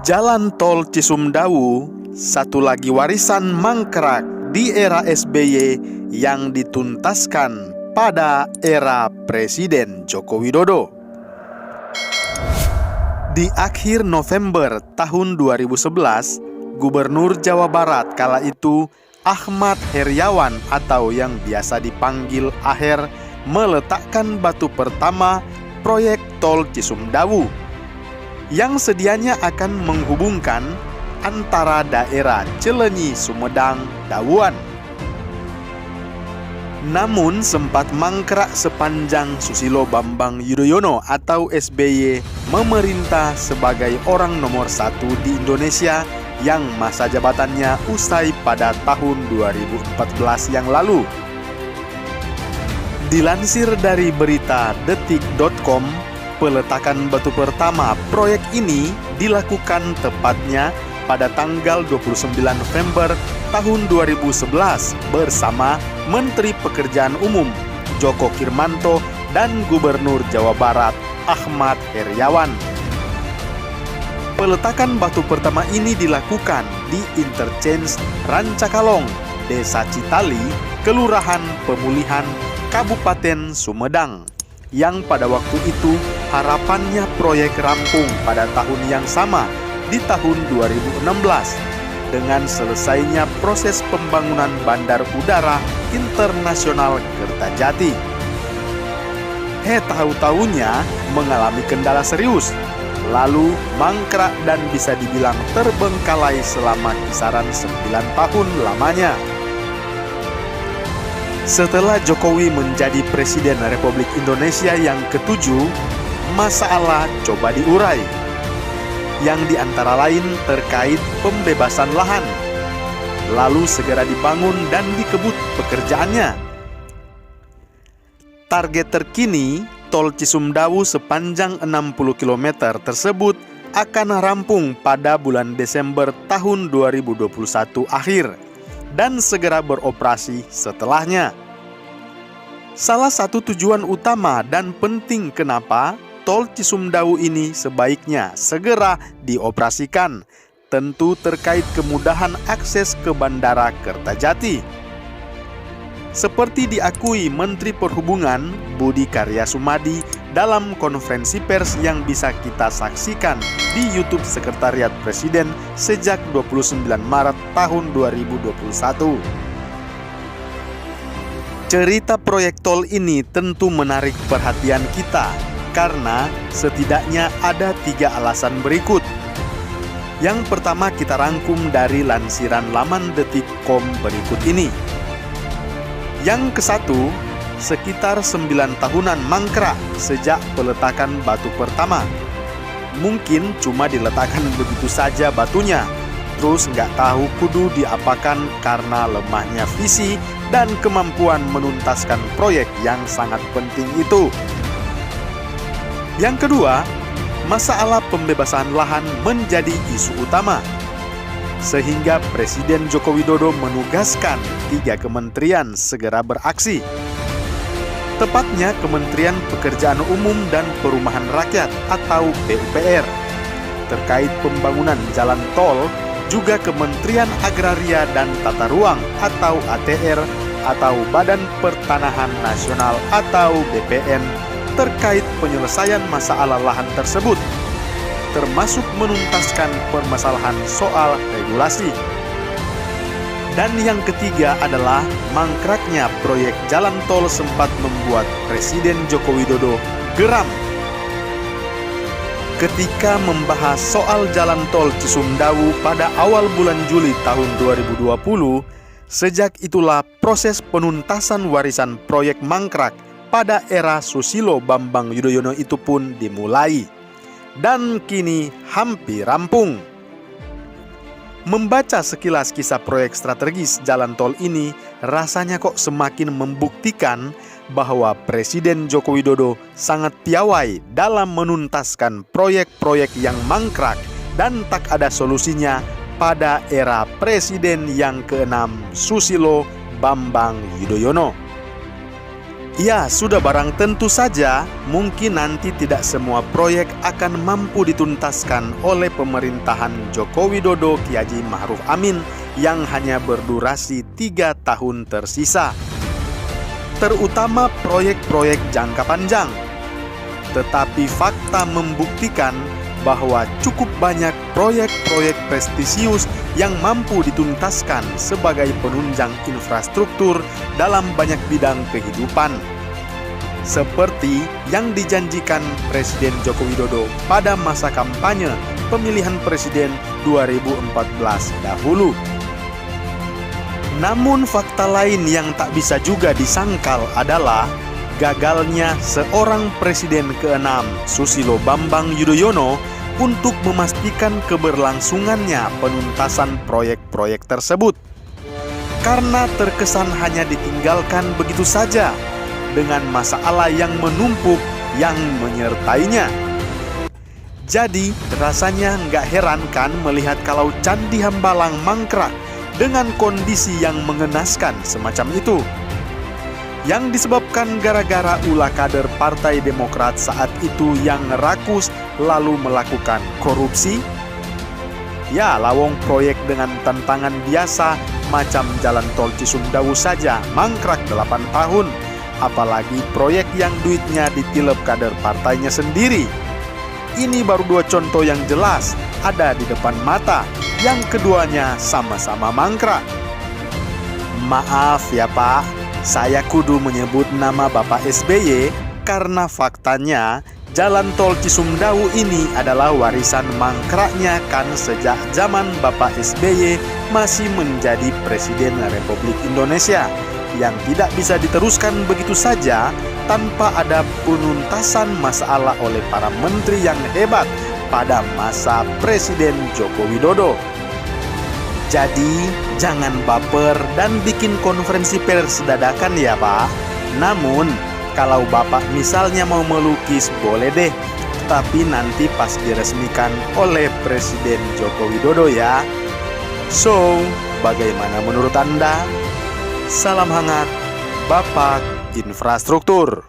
Jalan Tol Cisumdawu, satu lagi warisan mangkrak di era SBY yang dituntaskan pada era Presiden Joko Widodo. Di akhir November tahun 2011, Gubernur Jawa Barat kala itu Ahmad Heriawan atau yang biasa dipanggil Aher meletakkan batu pertama proyek Tol Cisumdawu yang sedianya akan menghubungkan antara daerah Cileunyi, Sumedang, Dawuan. Namun sempat mangkrak sepanjang Susilo Bambang Yudhoyono atau SBY memerintah sebagai orang nomor 1 di Indonesia yang masa jabatannya usai pada tahun 2014 yang lalu. Dilansir dari berita detik.com, peletakan batu pertama proyek ini dilakukan tepatnya pada tanggal 29 November tahun 2011 bersama Menteri Pekerjaan Umum Joko Kirmanto dan Gubernur Jawa Barat Ahmad Heriawan. Peletakan batu pertama ini dilakukan di Interchange Rancakalong, Desa Citali, Kelurahan Pemulihan, Kabupaten Sumedang, yang pada waktu itu harapannya proyek rampung pada tahun yang sama di tahun 2016 dengan selesainya proses pembangunan Bandar Udara Internasional Kertajati. Tahu-tahunya mengalami kendala serius, lalu mangkrak dan bisa dibilang terbengkalai selama kisaran 9 tahun lamanya. Setelah Jokowi menjadi Presiden Republik Indonesia yang ke-7, masalah coba diurai, yang diantara lain terkait pembebasan lahan, lalu segera dibangun dan dikebut pekerjaannya. Target terkini, Tol Cisumdawu sepanjang 60 km tersebut akan rampung pada bulan Desember tahun 2021 akhir dan segera beroperasi setelahnya. Salah satu tujuan utama dan penting kenapa Tol Cisumdawu ini sebaiknya segera dioperasikan tentu terkait kemudahan akses ke Bandara Kertajati. Seperti diakui Menteri Perhubungan Budi Karya Sumadi dalam konferensi pers yang bisa kita saksikan di YouTube Sekretariat Presiden sejak 29 Maret tahun 2021. Cerita proyek tol ini tentu menarik perhatian kita karena setidaknya ada 3 alasan berikut. Yang pertama kita rangkum dari lansiran laman detik.com berikut ini. Yang ke-1, sekitar 9 tahunan mangkrak sejak peletakan batu pertama. Mungkin cuma diletakkan begitu saja batunya, terus nggak tahu kudu diapakan karena lemahnya visi dan kemampuan menuntaskan proyek yang sangat penting itu. Yang kedua, masalah pembebasan lahan menjadi isu utama, sehingga Presiden Joko Widodo menugaskan 3 kementerian segera beraksi. Tepatnya Kementerian Pekerjaan Umum dan Perumahan Rakyat atau PUPR terkait pembangunan jalan tol, juga Kementerian Agraria dan Tata Ruang atau ATR atau Badan Pertanahan Nasional atau BPN terkait penyelesaian masalah lahan tersebut, termasuk menuntaskan permasalahan soal regulasi. Dan yang ketiga adalah mangkraknya proyek jalan tol sempat membuat Presiden Joko Widodo geram. Ketika membahas soal jalan tol Cisumdawu pada awal bulan Juli tahun 2020, sejak itulah proses penuntasan warisan proyek mangkrak pada era Susilo Bambang Yudhoyono itu pun dimulai. Dan kini hampir rampung. Membaca sekilas kisah proyek strategis jalan tol ini, rasanya kok semakin membuktikan bahwa Presiden Joko Widodo sangat piawai dalam menuntaskan proyek-proyek yang mangkrak dan tak ada solusinya pada era Presiden yang ke-6 Susilo Bambang Yudhoyono. Ya, sudah barang tentu saja, mungkin nanti tidak semua proyek akan mampu dituntaskan oleh pemerintahan Joko Widodo Ki Haji Ma'ruf Amin yang hanya berdurasi 3 tahun tersisa. Terutama proyek-proyek jangka panjang. Tetapi fakta membuktikan bahwa cukup banyak proyek-proyek prestisius yang mampu dituntaskan sebagai penunjang infrastruktur dalam banyak bidang kehidupan. Seperti yang dijanjikan Presiden Joko Widodo pada masa kampanye pemilihan presiden 2014 dahulu. Namun fakta lain yang tak bisa juga disangkal adalah gagalnya seorang Presiden ke-6 Susilo Bambang Yudhoyono untuk memastikan keberlangsungannya penuntasan proyek-proyek tersebut. Karena terkesan hanya ditinggalkan begitu saja dengan masalah yang menumpuk yang menyertainya. Jadi rasanya nggak heran kan melihat kalau Candi Hambalang mangkrak dengan kondisi yang mengenaskan semacam itu. Yang disebabkan gara-gara ulah kader Partai Demokrat saat itu yang rakus lalu melakukan korupsi. Ya, lawong proyek dengan tantangan biasa macam jalan tol Cisumdawu saja mangkrak 8 tahun. Apalagi proyek yang duitnya ditilep kader partainya sendiri. Ini baru 2 contoh yang jelas ada di depan mata. Yang keduanya sama-sama mangkrak. Maaf ya Pak, saya kudu menyebut nama Bapak SBY karena faktanya jalan tol Cisumdawu ini adalah warisan mangkraknya kan sejak zaman Bapak SBY masih menjadi Presiden Republik Indonesia, yang tidak bisa diteruskan begitu saja tanpa ada penuntasan masalah oleh para menteri yang hebat pada masa Presiden Joko Widodo. Jadi, jangan baper dan bikin konferensi pers dadakan ya Pak. Namun, kalau Bapak misalnya mau melukis boleh deh, tapi nanti pas diresmikan oleh Presiden Joko Widodo ya. So, bagaimana menurut Anda? Salam hangat, Bapak Infrastruktur.